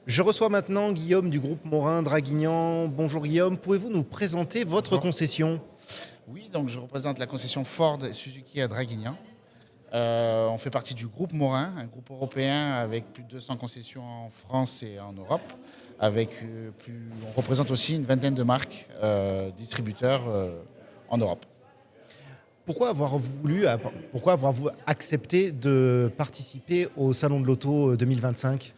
Je reçois maintenant Guillaume du groupe Morin Draguignan. Bonjour Guillaume, pouvez-vous nous présenter votre Bonjour. concession? Oui, donc je représente la concession Ford et Suzuki à Draguignan. On fait partie du groupe Morin, un groupe européen avec plus de 200 concessions en France et en Europe. On représente aussi une vingtaine de marques distributeurs en Europe. Pourquoi avoir accepté de participer au Salon de l'Auto 2025?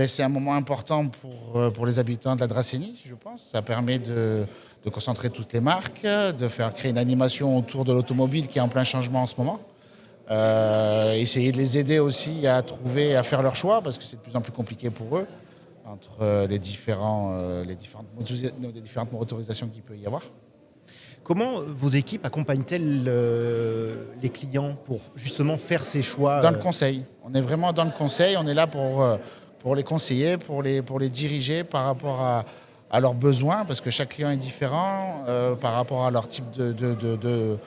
C'est un moment important pour les habitants de la Dracénie, je pense. Ça permet de concentrer toutes les marques, de faire créer une animation autour de l'automobile qui est en plein changement en ce moment. Essayer de les aider aussi à trouver, à faire leur choix, parce que c'est de plus en plus compliqué pour eux, entre les différentes motorisations qu'il peut y avoir. Comment vos équipes accompagnent-elles les clients pour justement faire ces choix? Dans le conseil. On est vraiment dans le conseil, on est là pour les conseiller, pour les diriger par rapport à leurs besoins, parce que chaque client est différent, par rapport à leur type de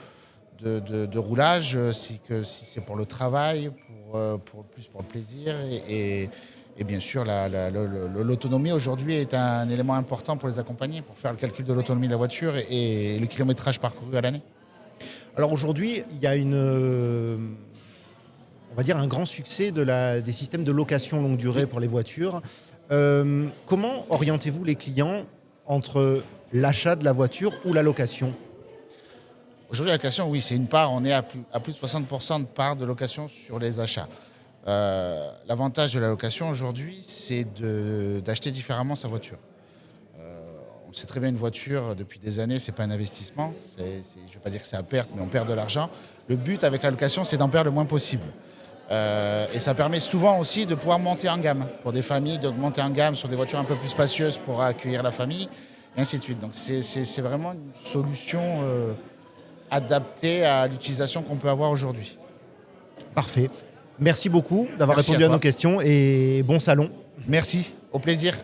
roulage, si c'est pour le travail, plus pour le plaisir. Et bien sûr, l'autonomie aujourd'hui est un élément important pour les accompagner, pour faire le calcul de l'autonomie de la voiture et le kilométrage parcouru à l'année. Alors aujourd'hui, il y a on va dire un grand succès des systèmes de location longue durée pour les voitures. Comment orientez-vous les clients entre l'achat de la voiture ou la location? Aujourd'hui, la location, oui, c'est une part. On est à plus de 60% de part de location sur les achats. L'avantage de la location aujourd'hui, c'est d'acheter différemment sa voiture. On sait très bien, une voiture, depuis des années, ce n'est pas un investissement. Je ne vais pas dire que c'est à perte, mais on perd de l'argent. Le but avec la location, c'est d'en perdre le moins possible. Et ça permet souvent aussi de pouvoir monter en gamme. Pour des familles, de monter en gamme sur des voitures un peu plus spacieuses pour accueillir la famille, et ainsi de suite. Donc c'est vraiment une solution adaptée à l'utilisation qu'on peut avoir aujourd'hui. Parfait. Merci beaucoup d'avoir Merci répondu à à nos toi. questions et bon salon. Merci, au plaisir.